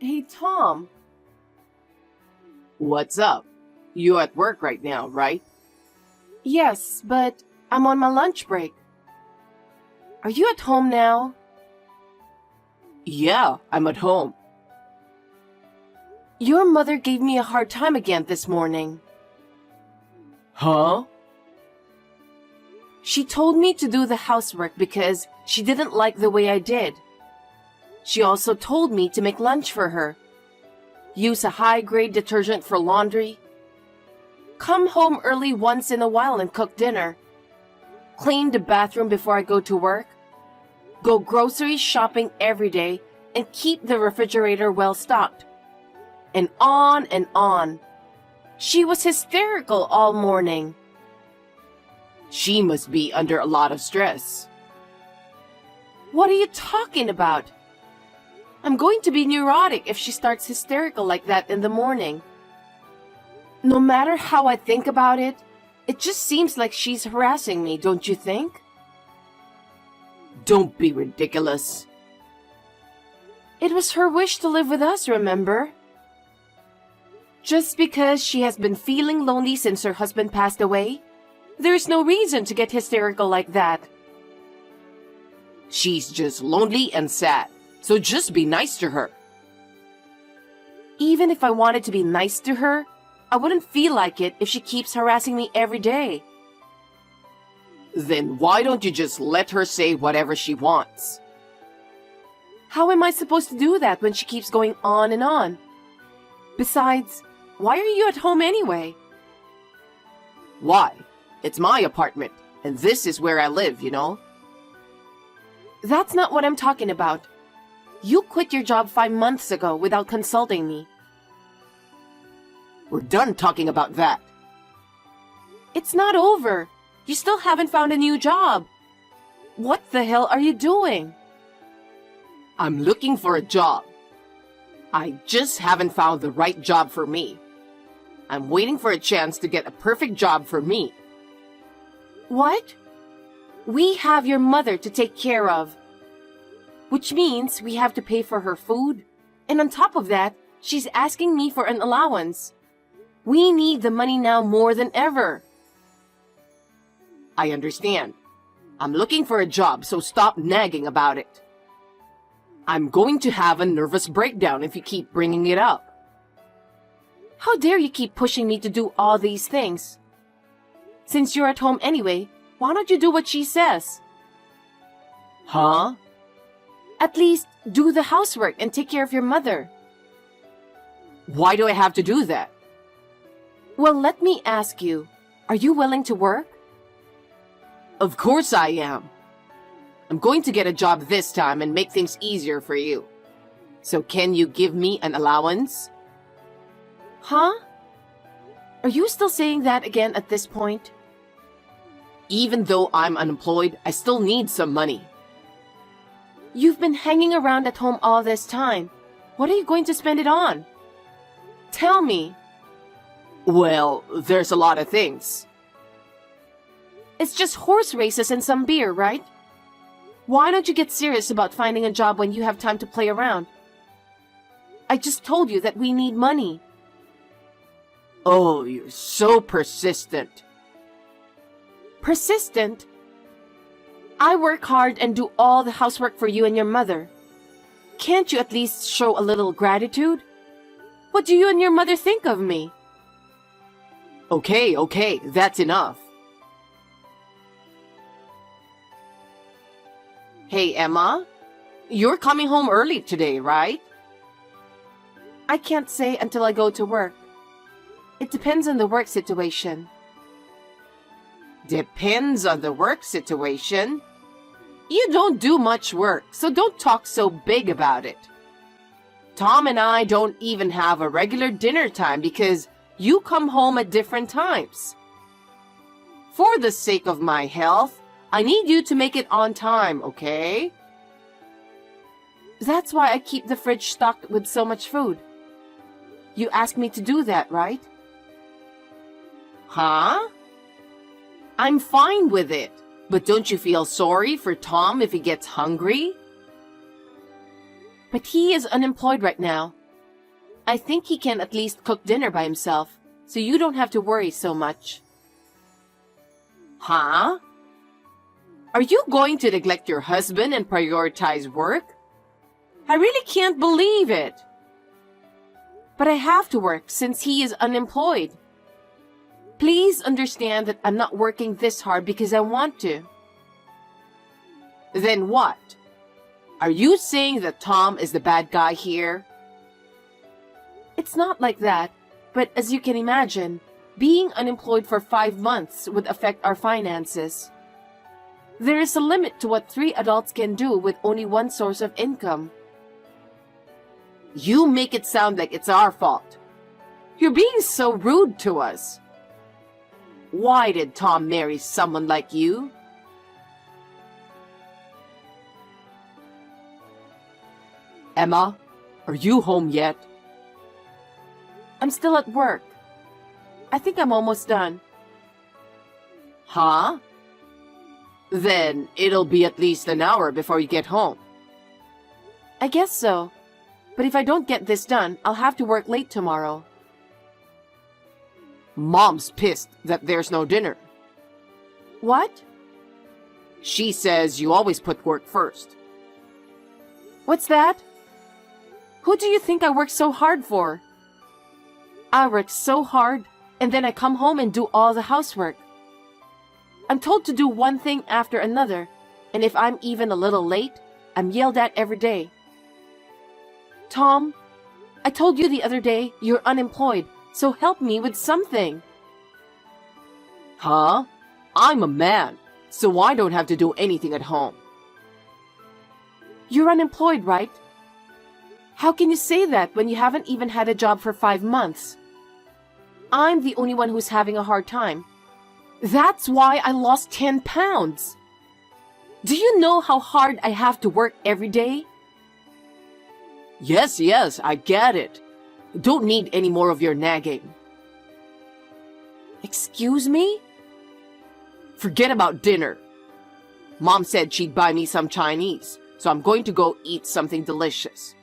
Hey, Tom. What's up? You at work right now, right? Yes, but I'm on my lunch break. Are you at home now? Yeah, I'm at home. Your mother gave me a hard time again this morning. Huh? She told me to do the housework because she didn't like the way I did. She also told me to make lunch for her, use a high-grade detergent for laundry, come home early once in a while and cook dinner, clean the bathroom before I go to work, go grocery shopping every day, and keep the refrigerator well stocked. And on and on. She was hysterical all morning. She must be under a lot of stress. What are you talking about? I'm going to be neurotic if she starts hysterical like that in the morning. No matter how I think about it, it just seems like she's harassing me, don't you think? Don't be ridiculous. It was her wish to live with us, remember? Just because she has been feeling lonely since her husband passed away, there's no reason to get hysterical like that. She's just lonely and sad, so just be nice to her. Even if I wanted to be nice to her, I wouldn't feel like it if she keeps harassing me every day. Then why don't you just let her say whatever she wants? How am I supposed to do that when she keeps going on and on? Besides, why are you at home anyway? Why? It's my apartment, and this is where I live, you know? That's not what I'm talking about. You quit your job 5 months ago without consulting me. We're done talking about that. It's not over. You still haven't found a new job. What the hell are you doing? I'm looking for a job. I just haven't found the right job for me. I'm waiting for a chance to get a perfect job for me. What? We have your mother to take care of. Which means we have to pay for her food. And on top of that, she's asking me for an allowance. We need the money now more than ever. I understand. I'm looking for a job, so stop nagging about it. I'm going to have a nervous breakdown if you keep bringing it up. How dare you keep pushing me to do all these things? Since you're at home anyway, why don't you do what she says? Huh? At least do the housework and take care of your mother. Why do I have to do that? Well, let me ask you, are you willing to work? Of course I am. I'm going to get a job this time and make things easier for you. So can you give me an allowance? Huh? Are you still saying that again at this point? Even though I'm unemployed, I still need some money. You've been hanging around at home all this time. What are you going to spend it on? Tell me. Well, there's a lot of things. It's just horse races and some beer, right? Why don't you get serious about finding a job when you have time to play around? I just told you that we need money. Oh, you're so persistent. Persistent? I work hard and do all the housework for you and your mother. Can't you at least show a little gratitude? What do you and your mother think of me? Okay, that's enough. Hey, Emma, you're coming home early today, right? I can't say until I go to work. It depends on the work situation. Depends on the work situation? You don't do much work, so don't talk so big about it. Tom and I don't even have a regular dinner time because you come home at different times. For the sake of my health, I need you to make it on time, okay? That's why I keep the fridge stocked with so much food. You asked me to do that, right? Huh? I'm fine with it, but don't you feel sorry for Tom if he gets hungry? But he is unemployed right now, I think he can at least cook dinner by himself, so you don't have to worry so much. Huh? Are you going to neglect your husband and prioritize work? I really can't believe it. But I have to work since he is unemployed. Please understand that I'm not working this hard because I want to. Then what? Are you saying that Tom is the bad guy here? It's not like that, but as you can imagine, being unemployed for 5 months would affect our finances. There is a limit to what 3 adults can do with only one source of income. You make it sound like it's our fault. You're being so rude to us. Why did Tom marry someone like you? Emma, are you home yet? I'm still at work. I think I'm almost done. Huh? Then it'll be at least an hour before you get home. I guess so. But if I don't get this done, I'll have to work late tomorrow. Mom's pissed that there's no dinner. What? She says you always put work first. What's that? Who do you think I work so hard for? I work so hard, and then I come home and do all the housework. I'm told to do one thing after another, and if I'm even a little late, I'm yelled at every day. Tom, I told you the other day you're unemployed, so help me with something. Huh? I'm a man, so I don't have to do anything at home. You're unemployed, right? How can you say that when you haven't even had a job for 5 months? I'm the only one who's having a hard time. That's why I lost 10 pounds. Do you know how hard I have to work every day? Yes, I get it. Don't need any more of your nagging. Excuse me? Forget about dinner. Mom said she'd buy me some Chinese, so I'm going to go eat something delicious.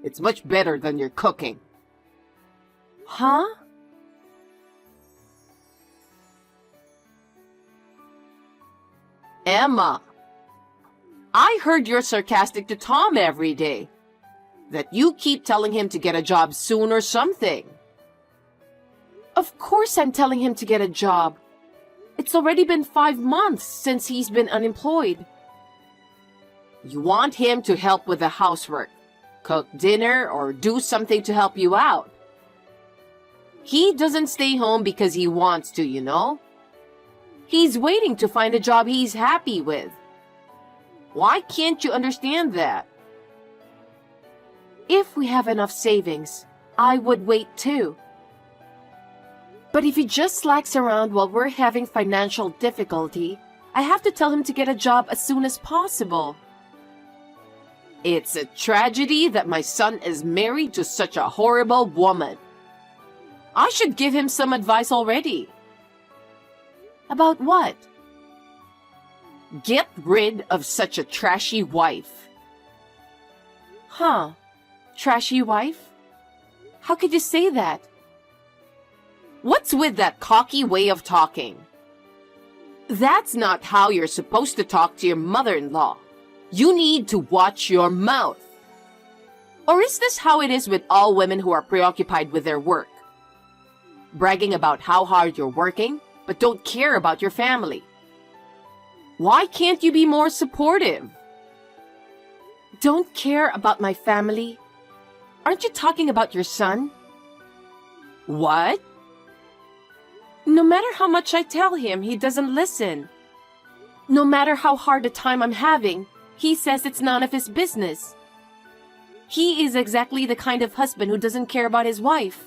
It's much better than your cooking. Huh? Emma, I heard you're sarcastic to Tom every day. That you keep telling him to get a job soon or something. Of course I'm telling him to get a job. It's already been 5 months since he's been unemployed. You want him to help with the housework, cook dinner, or do something to help you out. He doesn't stay home because he wants to, you know. He's waiting to find a job he's happy with. Why can't you understand that? If we have enough savings, I would wait too. But if he just slacks around while we're having financial difficulty, I have to tell him to get a job as soon as possible. It's a tragedy that my son is married to such a horrible woman. I should give him some advice already. About what? Get rid of such a trashy wife. Huh? Trashy wife? How could you say that? What's with that cocky way of talking? That's not how you're supposed to talk to your mother-in-law. You need to watch your mouth. Or is this how it is with all women who are preoccupied with their work? Bragging about how hard you're working, but don't care about your family. Why can't you be more supportive? Don't care about my family? Aren't you talking about your son? What? No matter how much I tell him, he doesn't listen. No matter how hard a time I'm having, he says it's none of his business. He is exactly the kind of husband who doesn't care about his wife.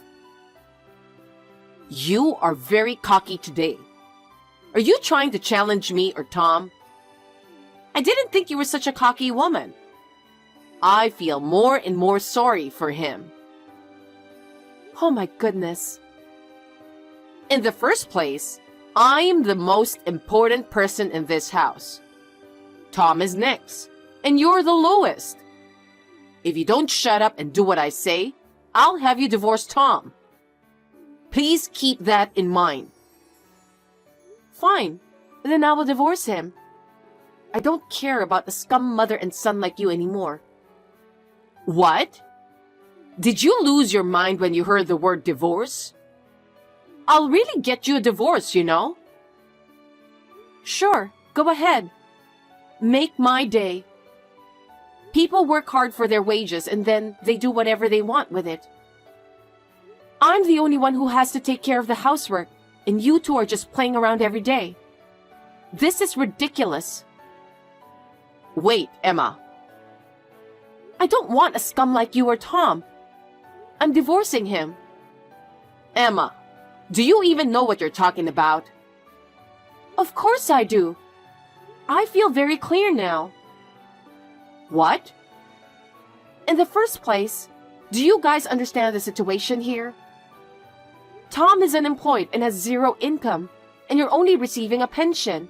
You are very cocky today. Are you trying to challenge me or Tom? I didn't think you were such a cocky woman. I feel more and more sorry for him. Oh my goodness. In the first place, I'm the most important person in this house. Tom is next, and you're the lowest. If you don't shut up and do what I say, I'll have you divorce Tom. Please keep that in mind. Fine, then I will divorce him. I don't care about a scum mother and son like you anymore. What? Did you lose your mind when you heard the word divorce? I'll really get you a divorce, you know. Sure, go ahead. Make my day. People work hard for their wages and then they do whatever they want with it. I'm the only one who has to take care of the housework, and you two are just playing around every day. This is ridiculous. Wait, Emma. I don't want a scum like you or Tom. I'm divorcing him. Emma, do you even know what you're talking about? Of course I do. I feel very clear now. What? In the first place, do you guys understand the situation here? Tom is unemployed and has zero income, and you're only receiving a pension.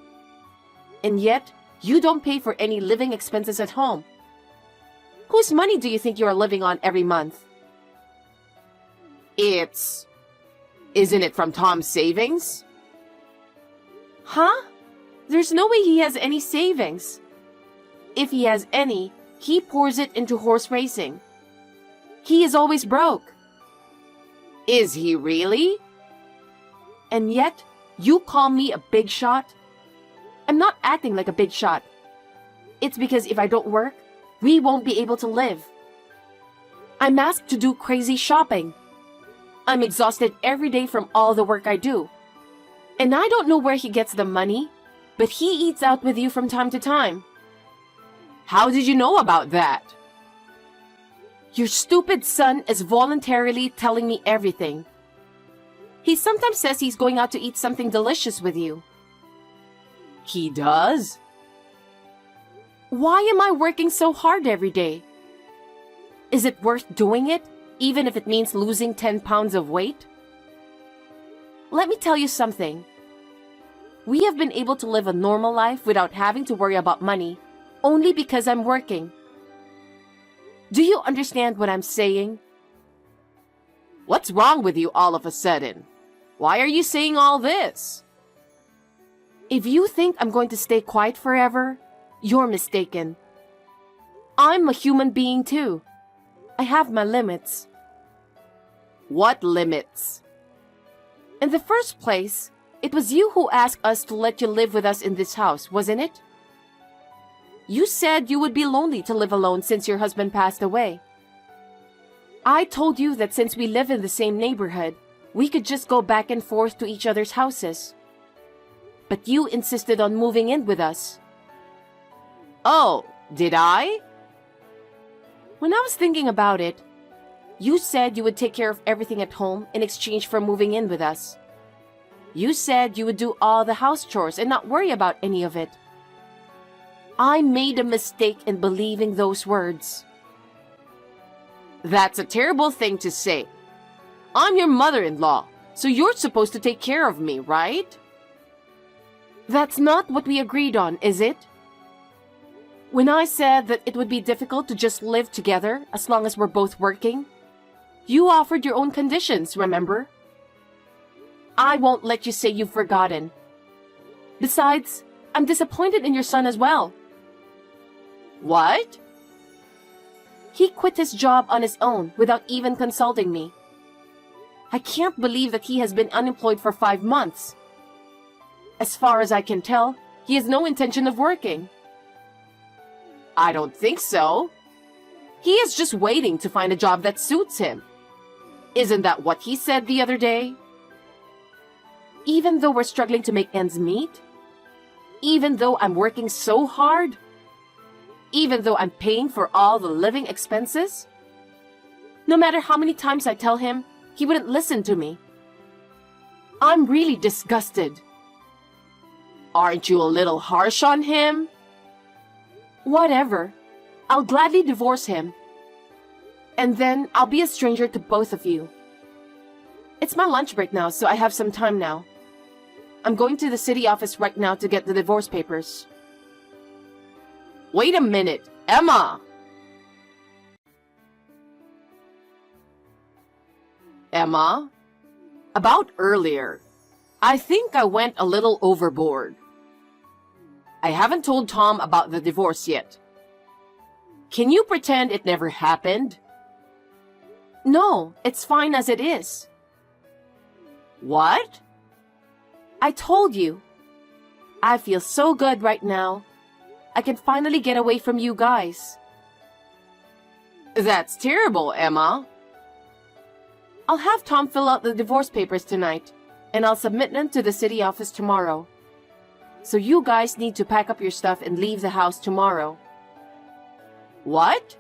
And yet, you don't pay for any living expenses at home. Whose money do you think you are living on every month? Isn't it from Tom's savings? Huh? There's no way he has any savings. If he has any, he pours it into horse racing. He is always broke. Is he really? And yet, you call me a big shot? I'm not acting like a big shot. It's because if I don't work, we won't be able to live. I'm asked to do crazy shopping. I'm exhausted every day from all the work I do. And I don't know where he gets the money, but he eats out with you from time to time. How did you know about that? Your stupid son is voluntarily telling me everything. He sometimes says he's going out to eat something delicious with you. He does? Why am I working so hard every day? Is it worth doing it, even if it means losing 10 pounds of weight? Let me tell you something. We have been able to live a normal life without having to worry about money, only because I'm working. Do you understand what I'm saying? What's wrong with you all of a sudden? Why are you saying all this? If you think I'm going to stay quiet forever, you're mistaken. I'm a human being too. I have my limits. What limits? In the first place, it was you who asked us to let you live with us in this house, wasn't it? You said you would be lonely to live alone since your husband passed away. I told you that since we live in the same neighborhood, we could just go back and forth to each other's houses. But you insisted on moving in with us. Oh, did I? When I was thinking about it, you said you would take care of everything at home in exchange for moving in with us. You said you would do all the house chores and not worry about any of it. I made a mistake in believing those words. That's a terrible thing to say. I'm your mother-in-law, so you're supposed to take care of me, right? That's not what we agreed on, is it? When I said that it would be difficult to just live together as long as we're both working, you offered your own conditions, remember? I won't let you say you've forgotten. Besides, I'm disappointed in your son as well. What? He quit his job on his own without even consulting me. I can't believe that he has been unemployed for 5 months. As far as I can tell, he has no intention of working. I don't think so. He is just waiting to find a job that suits him. Isn't that what he said the other day? Even though we're struggling to make ends meet? Even though I'm working so hard? Even though I'm paying for all the living expenses? No matter how many times I tell him, he wouldn't listen to me. I'm really disgusted. Aren't you a little harsh on him? Whatever. I'll gladly divorce him. And then I'll be a stranger to both of you. It's my lunch break now, so I have some time now. I'm going to the city office right now to get the divorce papers. Wait a minute, Emma! Emma? About earlier. I think I went a little overboard. I haven't told Tom about the divorce yet. Can you pretend it never happened? No, it's fine as it is. What? I told you. I feel so good right now. I can finally get away from you guys. That's terrible, Emma. I'll have Tom fill out the divorce papers tonight, and I'll submit them to the city office tomorrow. So you guys need to pack up your stuff and leave the house tomorrow. What?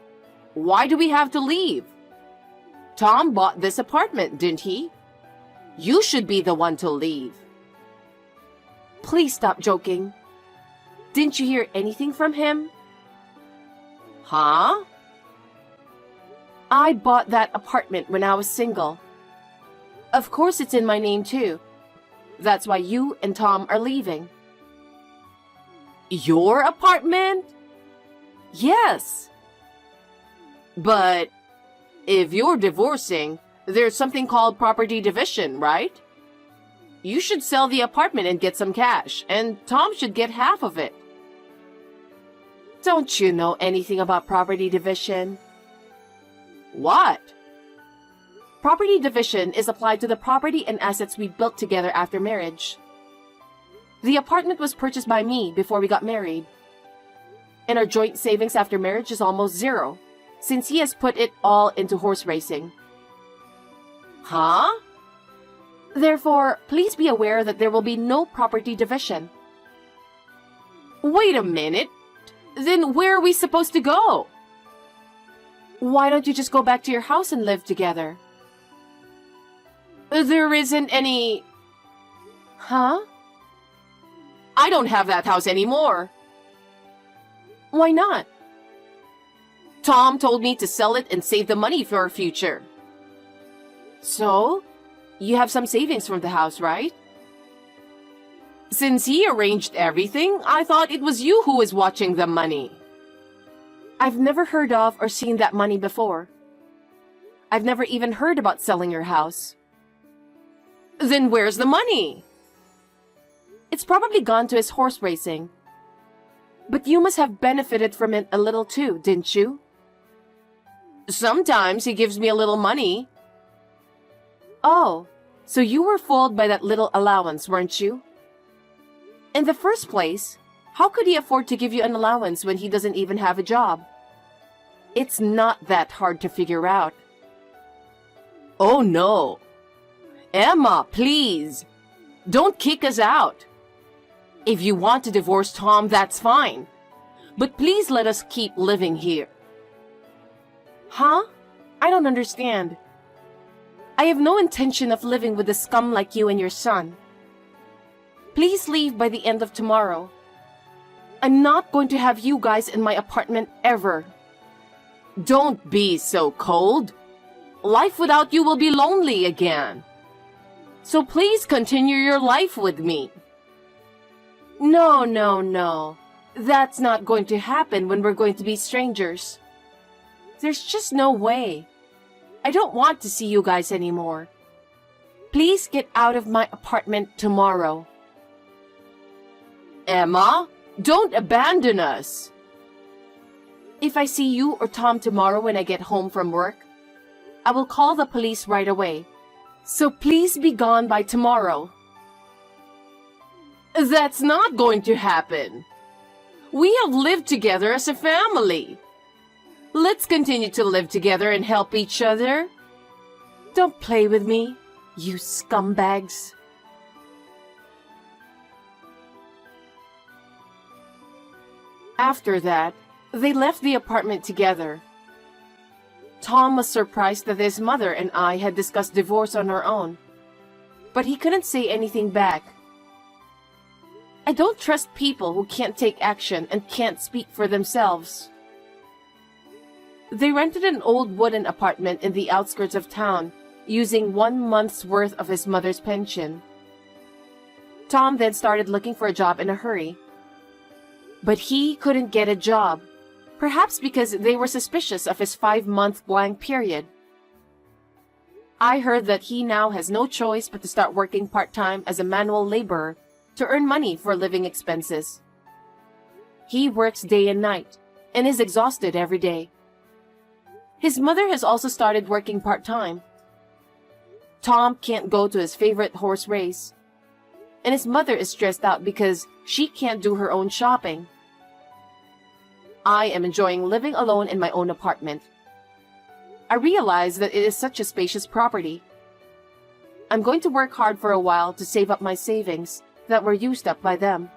Why do we have to leave? Tom bought this apartment, didn't he? You should be the one to leave. Please stop joking. Didn't you hear anything from him? Huh? I bought that apartment when I was single. Of course it's in my name too. That's why you and Tom are leaving. Your apartment? Yes. But if you're divorcing, there's something called property division, right? You should sell the apartment and get some cash, and Tom should get half of it. Don't you know anything about property division? What? Property division is applied to the property and assets we built together after marriage. The apartment was purchased by me before we got married. And our joint savings after marriage is almost zero, since he has put it all into horse racing. Huh? Therefore, please be aware that there will be no property division. Wait a minute. Then where are we supposed to go? Why don't you just go back to your house and live together? There isn't any... Huh? I don't have that house anymore. Why not? Tom told me to sell it and save the money for our future. So, you have some savings from the house, right? Since he arranged everything, I thought it was you who was watching the money. I've never heard of or seen that money before. I've never even heard about selling your house. Then where's the money? It's probably gone to his horse racing. But you must have benefited from it a little too, didn't you? Sometimes he gives me a little money. Oh, so you were fooled by that little allowance, weren't you? In the first place, how could he afford to give you an allowance when he doesn't even have a job? It's not that hard to figure out. Oh no. Emma, please. Don't kick us out. If you want to divorce Tom, that's fine. But please let us keep living here. Huh? I don't understand. I have no intention of living with a scum like you and your son. Please leave by the end of tomorrow. I'm not going to have you guys in my apartment ever. Don't be so cold. Life without you will be lonely again. So please continue your life with me. No, no, no. That's not going to happen when we're going to be strangers. There's just no way. I don't want to see you guys anymore. Please get out of my apartment tomorrow. Emma, don't abandon us. If I see you or Tom tomorrow when I get home from work, I will call the police right away. So please be gone by tomorrow. That's not going to happen. We have lived together as a family. Let's continue to live together and help each other. Don't play with me, you scumbags. After that, they left the apartment together. Tom was surprised that his mother and I had discussed divorce on our own, but he couldn't say anything back. I don't trust people who can't take action and can't speak for themselves. They rented an old wooden apartment in the outskirts of town, using 1 month's worth of his mother's pension. Tom then started looking for a job in a hurry. But he couldn't get a job, perhaps because they were suspicious of his 5-month blank period. I heard that he now has no choice but to start working part-time as a manual laborer to earn money for living expenses. He works day and night and is exhausted every day. His mother has also started working part-time. Tom can't go to his favorite horse race, and his mother is stressed out because she can't do her own shopping. I am enjoying living alone in my own apartment. I realize that it is such a spacious property. I'm going to work hard for a while to save up my savings that were used up by them.